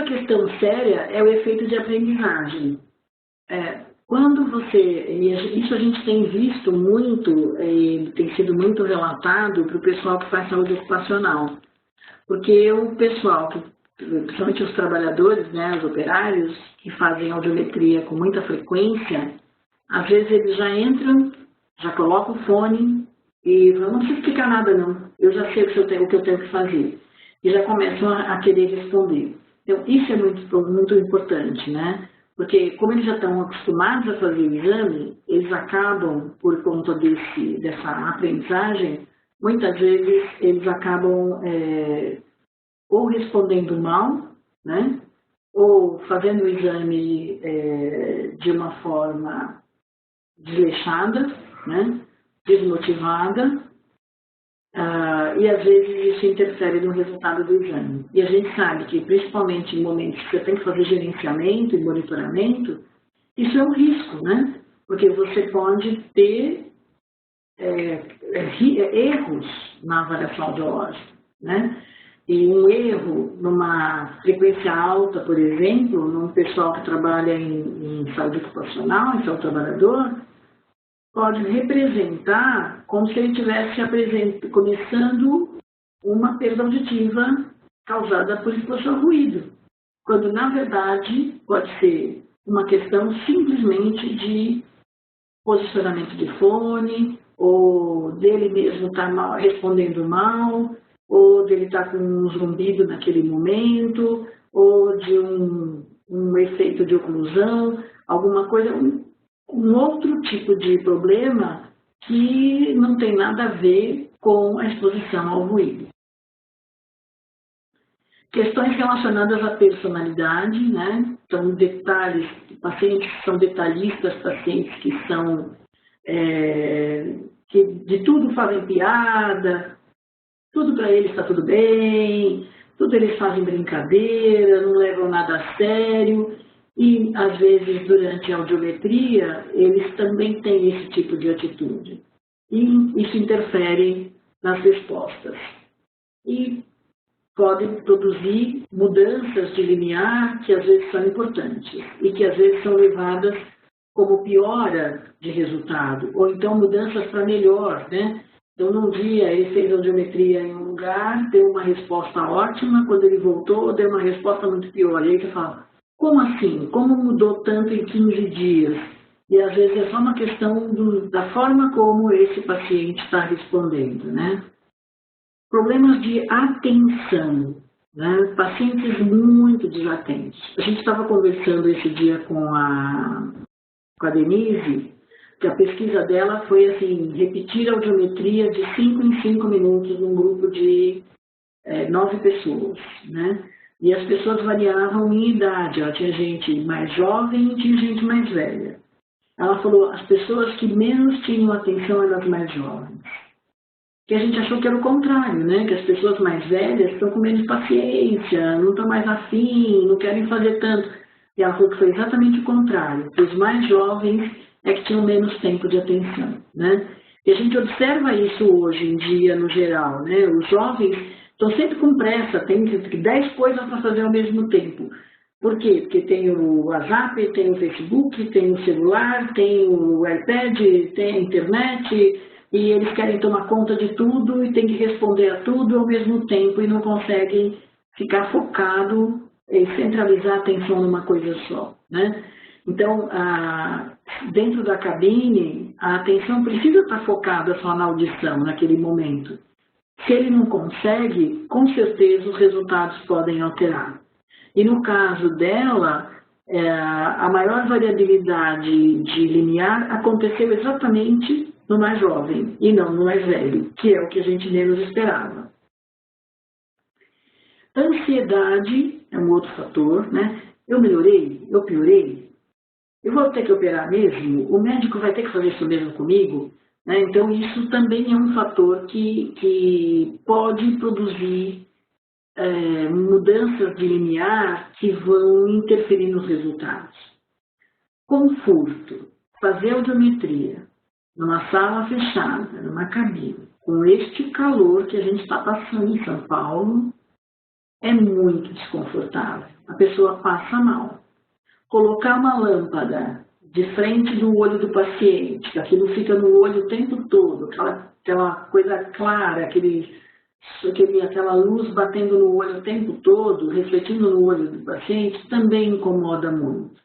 outra questão séria é o efeito de aprendizagem. Quando isso a gente tem visto muito, tem sido muito relatado para o pessoal que faz saúde ocupacional, porque o pessoal, principalmente os trabalhadores, né, os operários, que fazem audiometria com muita frequência, às vezes eles já entram, já colocam o fone e falam, não precisa explicar nada não, eu já sei o que eu tenho que fazer. E já começam a querer responder. Então, isso é muito importante, né? Porque como eles já estão acostumados a fazer o exame, eles acabam, por conta dessa aprendizagem, muitas vezes eles acabam ou respondendo mal, né? Ou fazendo o exame de uma forma desleixada, né? Desmotivada, e às vezes isso interfere no resultado do exame. E a gente sabe que, principalmente em momentos que você tem que fazer gerenciamento e monitoramento, isso é um risco, né? Porque você pode ter erros na avaliação audiológica, né? E um erro numa frequência alta, por exemplo, num pessoal que trabalha em saúde ocupacional, em saúde trabalhador, pode representar como se ele estivesse começando uma perda auditiva causada por exposição ao ruído, quando na verdade pode ser uma questão simplesmente de posicionamento de fone, ou dele mesmo estar respondendo mal, ou dele estar com um zumbido naquele momento, ou de um efeito de oclusão, alguma coisa, um outro tipo de problema que não tem nada a ver com a exposição ao ruído. Questões relacionadas à personalidade, né? Então, detalhes, pacientes que são detalhistas, pacientes que são, que de tudo fazem piada, tudo para eles está tudo bem, tudo eles fazem brincadeira, não levam nada a sério. E, às vezes, durante a audiometria, eles também têm esse tipo de atitude. E isso interfere nas respostas. E pode produzir mudanças de limiar que, às vezes, são importantes e que, às vezes, são levadas como piora de resultado, ou então mudanças para melhor, né? Então, num dia, ele fez audiometria em um lugar, deu uma resposta ótima, quando ele voltou, deu uma resposta muito pior. E aí você fala, como assim? Como mudou tanto em 15 dias? E às vezes é só uma questão da forma como esse paciente está respondendo, né? Problemas de atenção, né? Pacientes muito desatentos. A gente estava conversando esse dia com a Denise, que a pesquisa dela foi assim, repetir a audiometria de 5 em 5 minutos num grupo de 9 pessoas, né? E as pessoas variavam em idade, ela tinha gente mais jovem e tinha gente mais velha. Ela falou, as pessoas que menos tinham atenção eram as mais jovens. Que a gente achou que era o contrário, né? Que as pessoas mais velhas estão com menos paciência, não estão mais afim, não querem fazer tanto. E ela falou que foi exatamente o contrário, que os mais jovens é que tinham menos tempo de atenção, né? E a gente observa isso hoje em dia, no geral, né? Os jovens estão sempre com pressa, tem 10 coisas para fazer ao mesmo tempo. Por quê? Porque tem o WhatsApp, tem o Facebook, tem o celular, tem o iPad, tem a internet, e eles querem tomar conta de tudo e tem que responder a tudo ao mesmo tempo e não conseguem ficar focado e centralizar a atenção numa coisa só, né? Então, dentro da cabine, a atenção precisa estar focada só na audição, naquele momento. Se ele não consegue, com certeza os resultados podem alterar. E no caso dela, a maior variabilidade de limiar aconteceu exatamente no mais jovem e não no mais velho, que é o que a gente menos esperava. Ansiedade é um outro fator, né? Eu melhorei? Eu piorei? Eu vou ter que operar mesmo? O médico vai ter que fazer isso mesmo comigo? Né? Então, isso também é um fator que pode produzir mudanças de limiar que vão interferir nos resultados. Conforto. Fazer audiometria numa sala fechada, numa cabine, com este calor que a gente está passando em São Paulo, é muito desconfortável. A pessoa passa mal. Colocar uma lâmpada de frente do olho do paciente, que aquilo fica no olho o tempo todo, aquela coisa clara, aquela luz batendo no olho o tempo todo, refletindo no olho do paciente, também incomoda muito.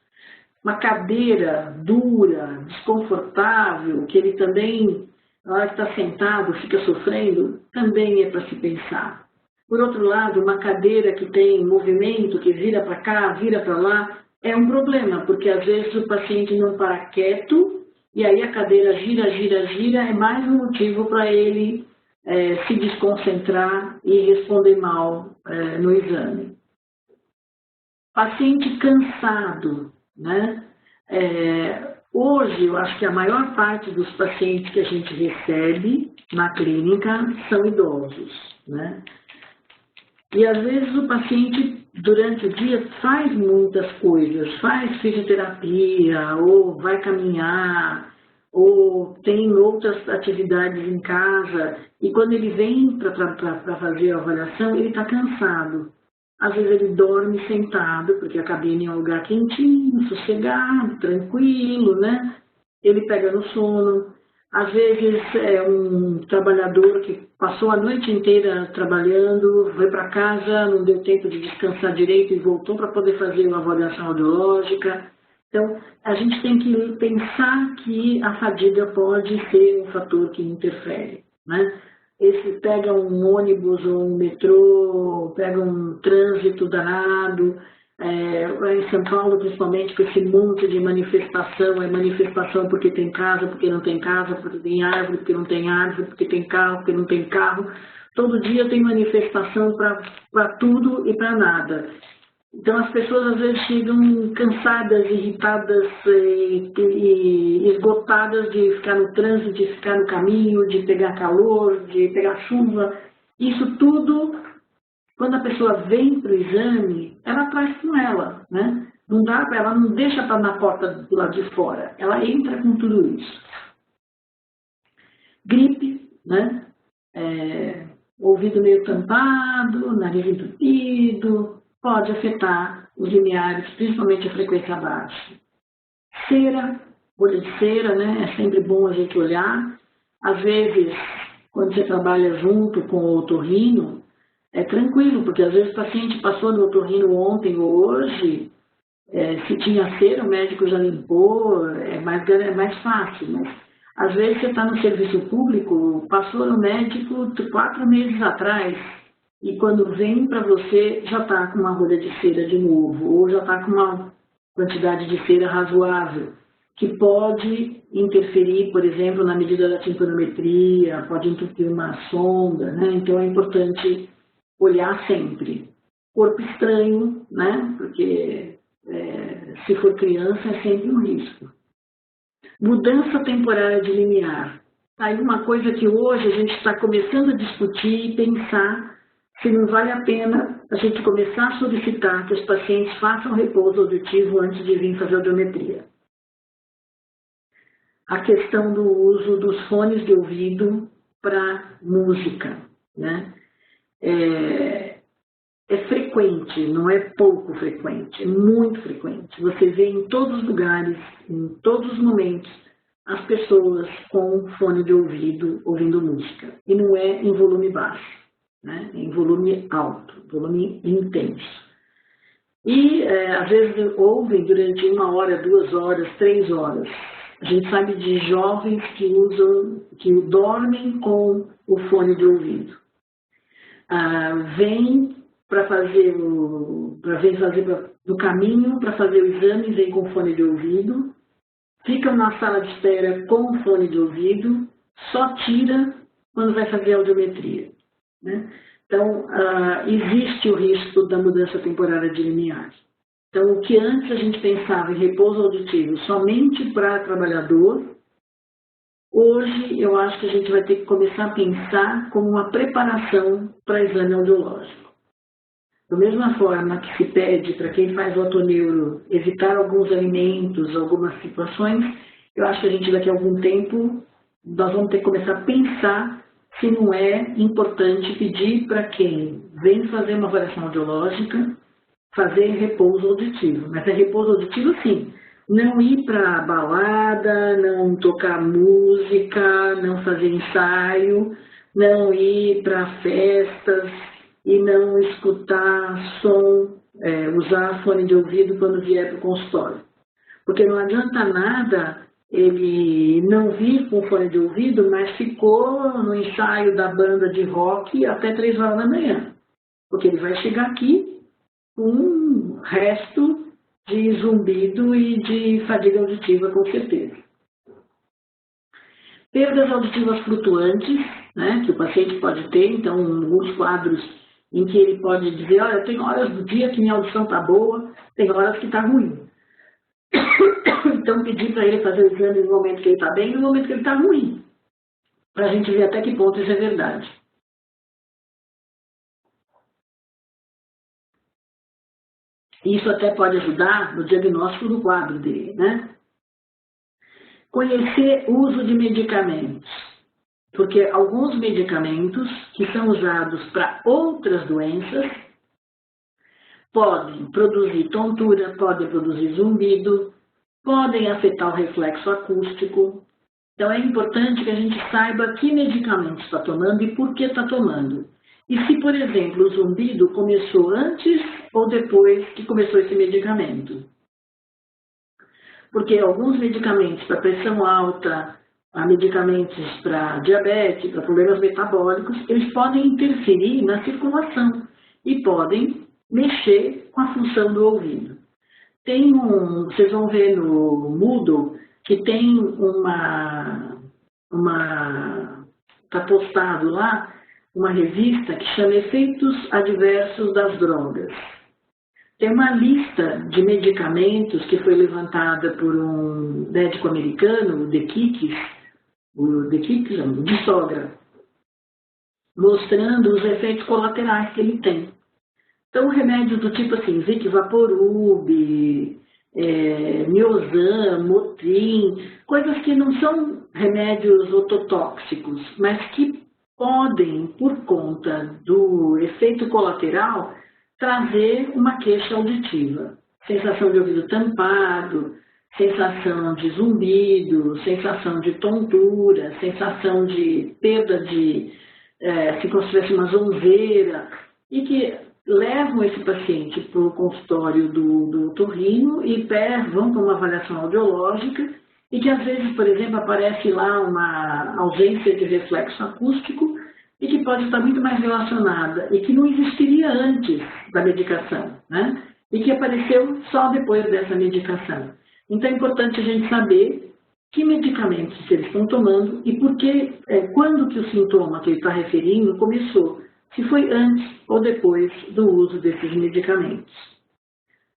Uma cadeira dura, desconfortável, que ele também, na hora que está sentado, fica sofrendo, também é para se pensar. Por outro lado, uma cadeira que tem movimento, que vira para cá, vira para lá, é um problema, porque às vezes o paciente não para quieto, e aí a cadeira gira, gira, gira, é mais um motivo para ele se desconcentrar e responder mal no exame. Paciente cansado, né? Hoje, eu acho que a maior parte dos pacientes que a gente recebe na clínica são idosos, né? E às vezes o paciente, durante o dia, faz muitas coisas, faz fisioterapia, ou vai caminhar, ou tem outras atividades em casa, e quando ele vem para fazer a avaliação, ele está cansado. Às vezes ele dorme sentado, porque a cabine é um lugar quentinho, sossegado, tranquilo, né? Ele pega no sono. Às vezes é um trabalhador que passou a noite inteira trabalhando, foi para casa, não deu tempo de descansar direito e voltou para poder fazer uma avaliação audiológica. Então, a gente tem que pensar que a fadiga pode ser um fator que interfere, né? Esse pega um ônibus ou um metrô, pega um trânsito danado, em São Paulo principalmente, com esse monte de manifestação, é manifestação porque tem casa, porque não tem casa, porque tem árvore, porque não tem árvore, porque tem carro, porque não tem carro. Todo dia tem manifestação para tudo e para nada. Então as pessoas às vezes chegam cansadas, irritadas e esgotadas de ficar no trânsito, de ficar no caminho, de pegar calor, de pegar chuva. Isso tudo, quando a pessoa vem para o exame, ela traz com ela, né? Ela não deixa para na porta do lado de fora, ela entra com tudo isso. Gripe, né? Ouvido meio tampado, nariz entupido, pode afetar os limiares, principalmente a frequência baixa. Cera, bolha de cera, né? É sempre bom a gente olhar. Às vezes, quando você trabalha junto com o otorrino, é tranquilo, porque às vezes o paciente passou no otorrino ontem ou hoje, se tinha cera, o médico já limpou, é mais fácil, mas às vezes você está no serviço público, passou no médico 4 meses atrás, e quando vem para você, já está com uma rolha de cera de novo, ou já está com uma quantidade de cera razoável, que pode interferir, por exemplo, na medida da timpanometria, pode entupir uma sonda, né? Então é importante olhar sempre. Corpo estranho, né? Porque se for criança é sempre um risco. Mudança temporária de limiar. Aí uma coisa que hoje a gente está começando a discutir e pensar se não vale a pena a gente começar a solicitar que os pacientes façam repouso auditivo antes de vir fazer audiometria. A questão do uso dos fones de ouvido para música, né? É frequente, não é pouco frequente, é muito frequente. Você vê em todos os lugares, em todos os momentos, as pessoas com fone de ouvido ouvindo música. E não é em volume baixo, né? É em volume alto, volume intenso. E às vezes ouvem durante 1 hora, 2 horas, 3 horas. A gente sabe de jovens que dormem com o fone de ouvido. Vêm para fazer no caminho para fazer o exame, vem com fone de ouvido, ficam na sala de espera com fone de ouvido, só tira quando vai fazer a audiometria, né? Então, existe o risco da mudança temporária de limiar. Então, o que antes a gente pensava em repouso auditivo somente para trabalhador, hoje eu acho que a gente vai ter que começar a pensar como uma preparação para exame audiológico. Da mesma forma que se pede para quem faz o otoneuro evitar alguns alimentos, algumas situações, eu acho que a gente daqui a algum tempo, nós vamos ter que começar a pensar se não é importante pedir para quem vem fazer uma avaliação audiológica fazer repouso auditivo. Mas é repouso auditivo, sim. Não ir para balada, não tocar música, não fazer ensaio, não ir para festas e não escutar som, usar fone de ouvido quando vier para o consultório. Porque não adianta nada ele não vir com fone de ouvido, mas ficou no ensaio da banda de rock até 3 horas da manhã. Porque ele vai chegar aqui com um resto de zumbido e de fadiga auditiva, com certeza. Perdas auditivas flutuantes, né, que o paciente pode ter, então, alguns quadros em que ele pode dizer, olha, tem horas do dia que minha audição está boa, tem horas que está ruim. Então, pedir para ele fazer o exame no momento que ele está bem e no momento que ele está ruim, para a gente ver até que ponto isso é verdade. Isso até pode ajudar no diagnóstico do quadro dele, né? Conhecer o uso de medicamentos, porque alguns medicamentos que são usados para outras doenças podem produzir tontura, podem produzir zumbido, podem afetar o reflexo acústico. Então é importante que a gente saiba que medicamento está tomando e por que está tomando. E se, por exemplo, o zumbido começou antes ou depois que começou esse medicamento. Porque alguns medicamentos para pressão alta, medicamentos para diabetes, para problemas metabólicos, eles podem interferir na circulação e podem mexer com a função do ouvido. Vocês vão ver no Moodle que tem está postado lá, uma revista que chama Efeitos Adversos das Drogas. Tem uma lista de medicamentos que foi levantada por um médico americano, o DeKickis, de Sogra, mostrando os efeitos colaterais que ele tem. Então, remédios do tipo assim, Vic Vaporub, Miozan, Motrin, coisas que não são remédios ototóxicos, mas que podem, por conta do efeito colateral, trazer uma queixa auditiva. Sensação de ouvido tampado, sensação de zumbido, sensação de tontura, sensação de perda de, se tivesse uma zonzeira, e que levam esse paciente para o consultório do otorrino e vão para uma avaliação audiológica e que às vezes, por exemplo, aparece lá uma ausência de reflexo acústico e que pode estar muito mais relacionada e que não existiria antes da medicação, né? E que apareceu só depois dessa medicação. Então é importante a gente saber que medicamentos eles estão tomando e por que, quando que o sintoma que ele está referindo começou, se foi antes ou depois do uso desses medicamentos.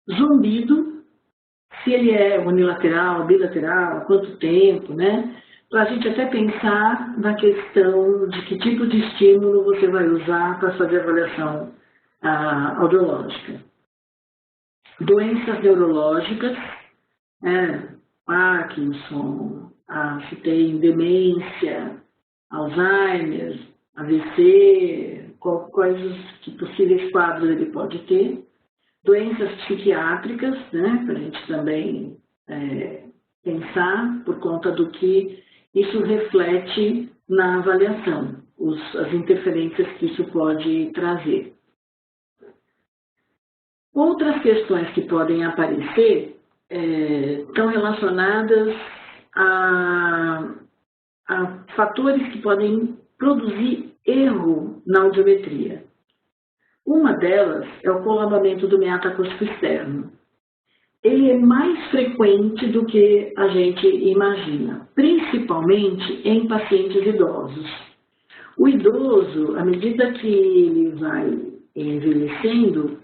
Zumbido, se ele é unilateral, bilateral, há quanto tempo, né? Para a gente até pensar na questão de que tipo de estímulo você vai usar para fazer a avaliação audiológica. Doenças neurológicas, Parkinson, se tem demência, Alzheimer, AVC, quais que possíveis quadros ele pode ter. Doenças psiquiátricas, né, para a gente também pensar por conta do que isso reflete na avaliação, as interferências que isso pode trazer. Outras questões que podem aparecer estão relacionadas a fatores que podem produzir erro na audiometria. Uma delas é o colabamento do meato acústico externo. Ele é mais frequente do que a gente imagina, principalmente em pacientes idosos. O idoso, à medida que ele vai envelhecendo,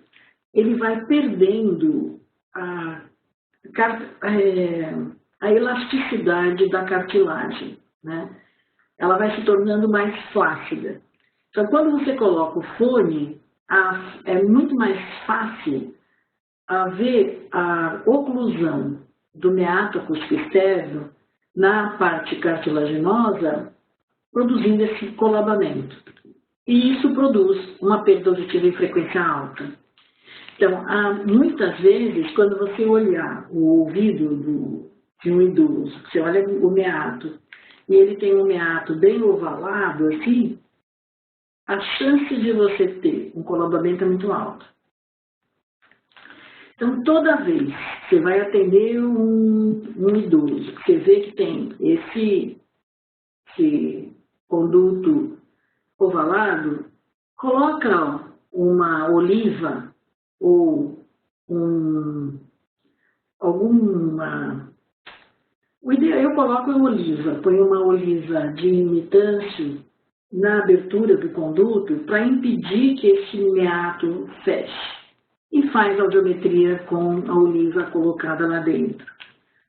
ele vai perdendo a elasticidade da cartilagem, né? Ela vai se tornando mais flácida. Então, quando você coloca o fone, é muito mais fácil haver a oclusão do meato acústico externo na parte cartilaginosa produzindo esse colabamento. E isso produz uma perda auditiva em frequência alta. Então, muitas vezes, quando você olhar o ouvido de um idoso, você olha o meato, e ele tem um meato bem ovalado, assim, a chance de você ter um colabamento é muito alta. Então, toda vez que você vai atender um idoso, você vê que tem esse conduto ovalado, coloca uma oliva ou alguma... O ideal, eu coloco a oliva, ponho uma oliva de imitância na abertura do conduto para impedir que esse meato feche. E faz audiometria com a oliva colocada lá dentro.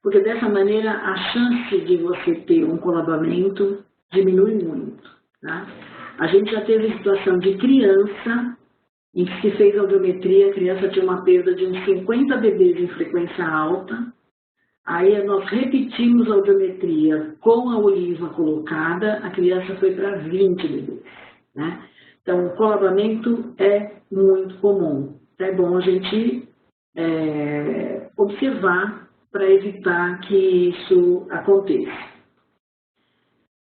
Porque dessa maneira a chance de você ter um colabamento diminui muito. Tá? A gente já teve situação de criança em que se fez audiometria, a criança tinha uma perda de uns 50 bebês em frequência alta. Aí nós repetimos a audiometria com a oliva colocada, a criança foi para 20 bebês. Né? Então, o colabamento é muito comum. É bom a gente observar para evitar que isso aconteça.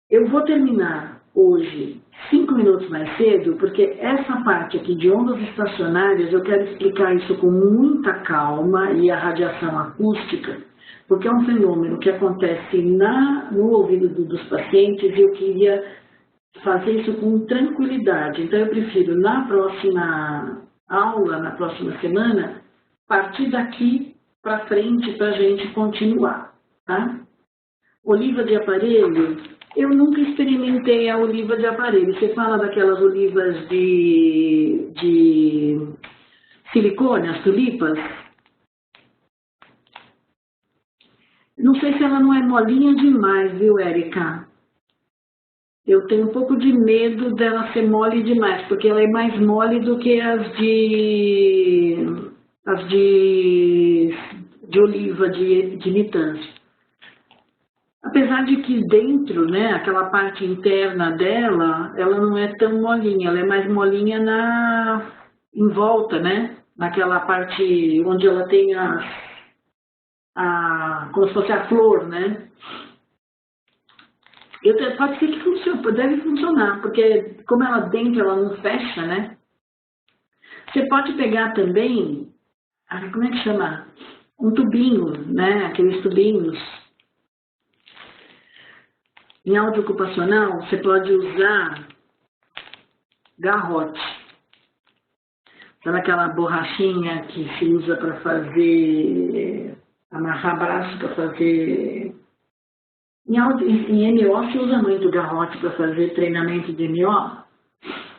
Eu vou terminar hoje 5 minutos mais cedo, porque essa parte aqui de ondas estacionárias, eu quero explicar isso com muita calma e a radiação acústica, porque é um fenômeno que acontece no ouvido dos pacientes e eu queria fazer isso com tranquilidade. Então, eu prefiro, na próxima aula, na próxima semana, partir daqui para frente para a gente continuar. Tá? Oliva de aparelho, eu nunca experimentei a oliva de aparelho. Você fala daquelas olivas de silicone, as tulipas? Não sei se ela não é molinha demais, viu, Érica? Eu tenho um pouco de medo dela ser mole demais, porque ela é mais mole do que as de oliva, de mitância. Apesar de que dentro, né, aquela parte interna dela, ela não é tão molinha, ela é mais molinha em volta, né? Naquela parte onde ela tem como se fosse a flor, né? Pode ser que funcione, deve funcionar, porque como ela dentro, ela não fecha, né? Você pode pegar também, como é que chama? Um tubinho, né? Aqueles tubinhos. Em áudio ocupacional, você pode usar garrote. Sabe aquela borrachinha que se usa para fazer, amarrar braço para fazer... Em MO se usa muito garrote para fazer treinamento de MO.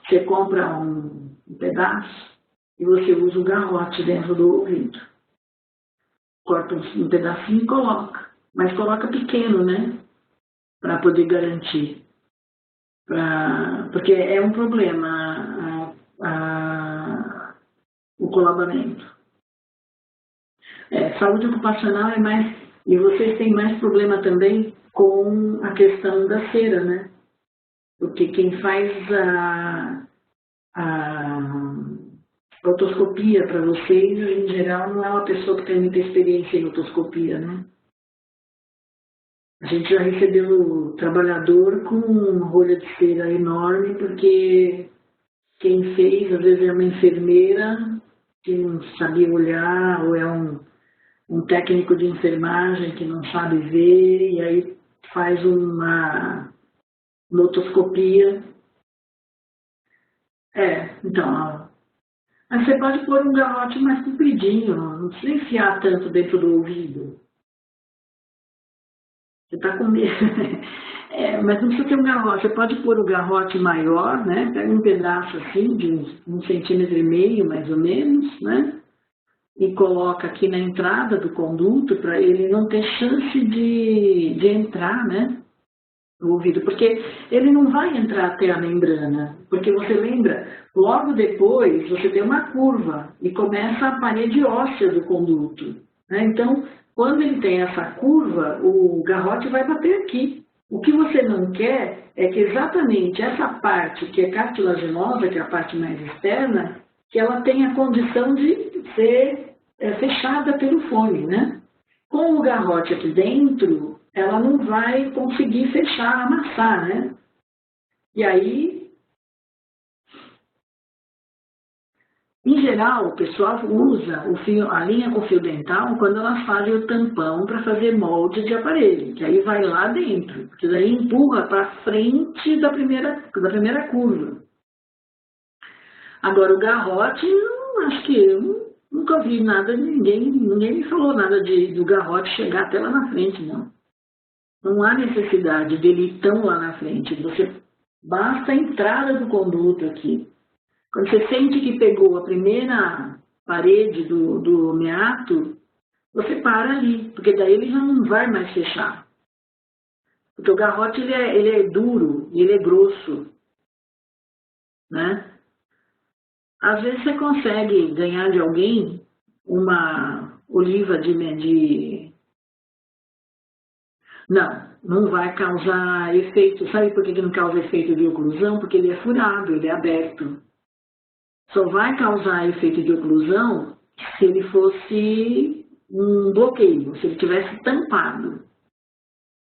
Você compra um pedaço e você usa o garrote dentro do ouvido. Corta um pedacinho e coloca. Mas coloca pequeno, né? Para poder garantir. Porque é um problema o colabamento. Saúde ocupacional é mais... E vocês têm mais problema também com a questão da cera, né? Porque quem faz a otoscopia para vocês, em geral, não é uma pessoa que tem muita experiência em otoscopia, né? A gente já recebeu trabalhador com uma rolha de cera enorme, porque quem fez, às vezes, é uma enfermeira que não sabia olhar, ou é um técnico de enfermagem que não sabe ver, e aí faz uma otoscopia. Então, mas você pode pôr um garrote mais compridinho, não precisa enfiar tanto dentro do ouvido. Você está com medo. Mas não precisa ter um garrote. Você pode pôr o garrote maior, né? Pega um pedaço assim, de 1,5 centímetros, mais ou menos, né? E coloca aqui na entrada do conduto para ele não ter chance de entrar, né? No ouvido. Porque ele não vai entrar até a membrana. Porque você lembra, logo depois você tem uma curva e começa a parede óssea do conduto. Né? Então, quando ele tem essa curva, o garrote vai bater aqui. O que você não quer é que exatamente essa parte que é cartilaginosa, que é a parte mais externa, que ela tenha a condição de ser fechada pelo fone, né? Com o garrote aqui dentro, ela não vai conseguir fechar, amassar, né? E aí, em geral, o pessoal usa a linha com fio dental quando elas fazem o tampão para fazer molde de aparelho, que aí vai lá dentro, porque daí empurra para frente da primeira curva. Agora, o garrote, acho que eu nunca vi nada, ninguém me falou nada do garrote chegar até lá na frente, não. Não há necessidade dele ir tão lá na frente. Basta a entrada do conduto aqui. Quando você sente que pegou a primeira parede do meato, você para ali, porque daí ele já não vai mais fechar. Porque o garrote ele é duro e ele é grosso, né? Às vezes você consegue ganhar de alguém uma oliva não vai causar efeito. Sabe por que não causa efeito de oclusão? Porque ele é furado, ele é aberto. Só vai causar efeito de oclusão se ele fosse um bloqueio, se ele tivesse tampado.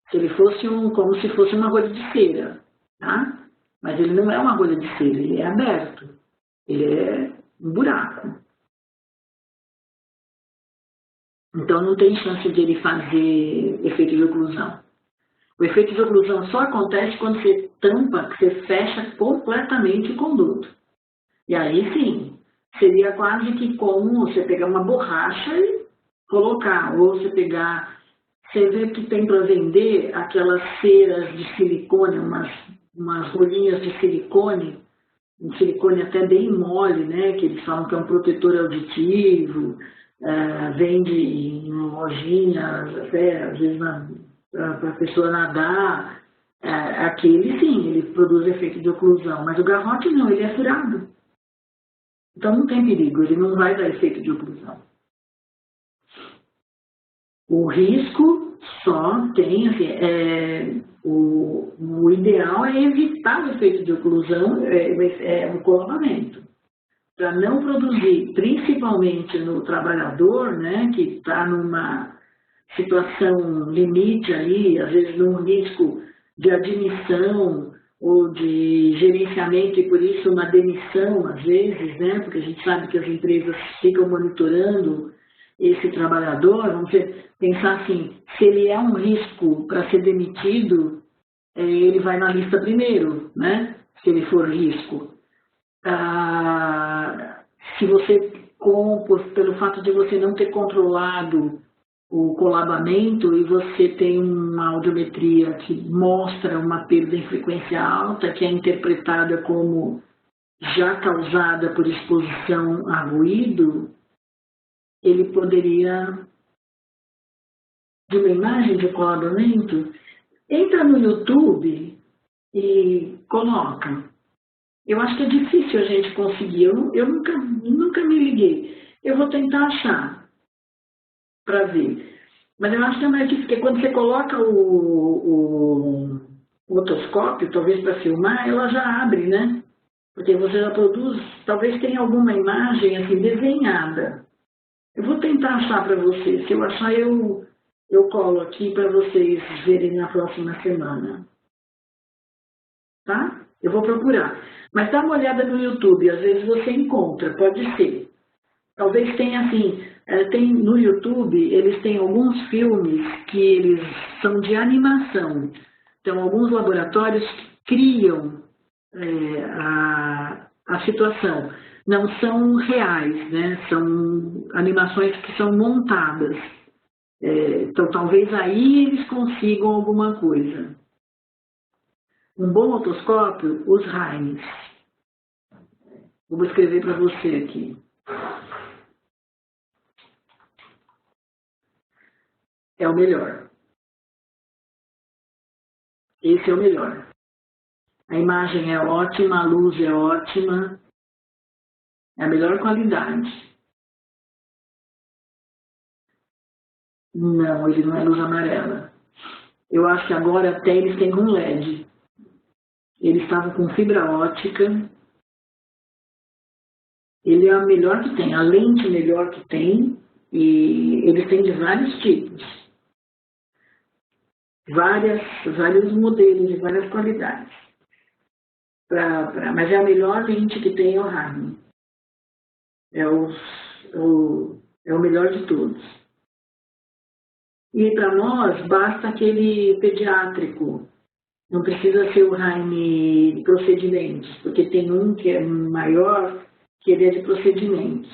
Se ele fosse como se fosse uma agulha de cera, tá? Mas ele não é uma agulha de cera, ele é aberto. Ele é um buraco. Então não tem chance de ele fazer efeito de oclusão. O efeito de oclusão só acontece quando você tampa, que você fecha completamente o conduto. E aí sim, seria quase que como você pegar uma borracha e colocar, ou você pegar, você vê que tem para vender aquelas ceras de silicone, umas rolinhas de silicone, um silicone até bem mole, né, que eles falam que é um protetor auditivo, vende em lojinhas, até às vezes para a pessoa nadar, aquele sim, ele produz efeito de oclusão, mas o garrote não, ele é furado. Então não tem perigo, ele não vai dar efeito de oclusão. O risco só tem, assim, o ideal é evitar o efeito de oclusão, o colamento. Para não produzir, principalmente no trabalhador, né, que está numa situação limite ali, às vezes num risco de admissão ou de gerenciamento e por isso uma demissão às vezes, né, porque a gente sabe que as empresas ficam monitorando esse trabalhador, vamos pensar assim, se ele é um risco para ser demitido, ele vai na lista primeiro, né, se ele for risco. Se você, pelo fato de você não ter controlado o colabamento e você tem uma audiometria que mostra uma perda em frequência alta, que é interpretada como já causada por exposição a ruído, ele poderia, de uma imagem de colabamento, entra no YouTube e coloca. Eu acho que é difícil a gente conseguir, eu nunca me liguei. Eu vou tentar achar para ver. Mas eu acho que é mais difícil, porque quando você coloca o otoscópio, talvez para filmar, ela já abre, né? Porque você já produz, talvez tenha alguma imagem assim desenhada. Eu vou tentar achar para vocês. Se eu achar, eu colo aqui para vocês verem na próxima semana. Tá? Eu vou procurar. Mas dá uma olhada no YouTube, às vezes você encontra, pode ser. Talvez tenha assim, no YouTube eles têm alguns filmes que eles são de animação. Então, alguns laboratórios criam a situação. Não são reais, né? São animações que são montadas. Então, talvez aí eles consigam alguma coisa. Um bom otoscópio, os Heims. Vou escrever para você aqui. É o melhor. Esse é o melhor. A imagem é ótima, a luz é ótima. É a melhor qualidade. Não, ele não é luz amarela. Eu acho que agora até eles têm com LED. Eles estavam com fibra ótica. Ele é a melhor que tem, a lente melhor que tem, e eles têm de vários tipos. Vários modelos de várias qualidades. Mas é a melhor lente que tem é o Harman. É o melhor de todos. E para nós, basta aquele pediátrico. Não precisa ser o Harman de procedimentos, porque tem um que é maior, que ele é de procedimentos.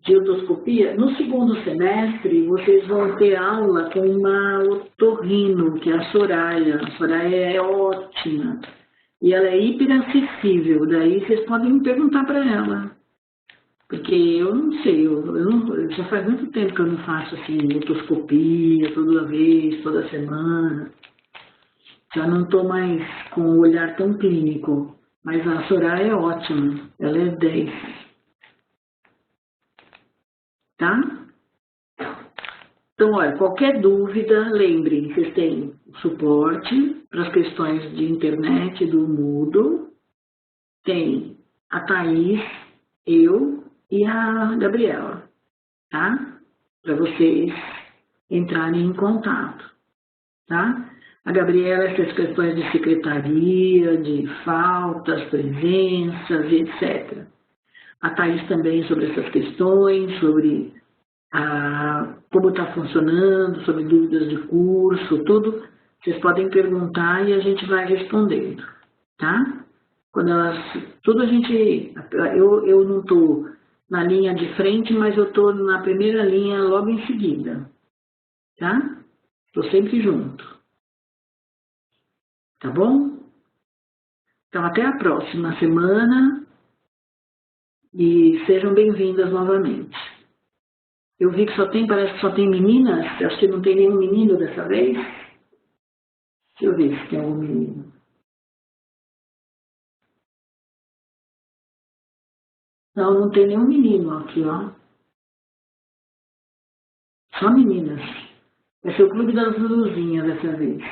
De otoscopia, no segundo semestre, vocês vão ter aula com uma otorrino, que é a Soraya. A Soraya é ótima. E ela é hiperacessível. Daí vocês podem me perguntar para ela. Porque eu não sei, já faz muito tempo que eu não faço assim, otoscopia toda vez, toda semana. Já não estou mais com um olhar tão clínico. Mas a Soraya é ótima. Ela é 10. Tá? Então, olha, qualquer dúvida, lembrem, vocês têm suporte para as questões de internet do Moodle, tem a Thaís, eu e a Gabriela, tá? Para vocês entrarem em contato, tá? A Gabriela, essas questões de secretaria, de faltas, presenças, etc. A Thaís também sobre essas questões, sobre como está funcionando, sobre dúvidas de curso, tudo. Vocês podem perguntar e a gente vai respondendo, tá? Tudo a gente, eu não estou na linha de frente, mas eu estou na primeira linha logo em seguida, tá? Estou sempre junto, tá bom? Então até a próxima semana. E sejam bem-vindas novamente. Eu vi que parece que só tem meninas. Acho que não tem nenhum menino dessa vez. Deixa eu ver se tem algum menino. Não, não tem nenhum menino aqui, ó. Só meninas. Vai ser o clube das Luluzinhas dessa vez.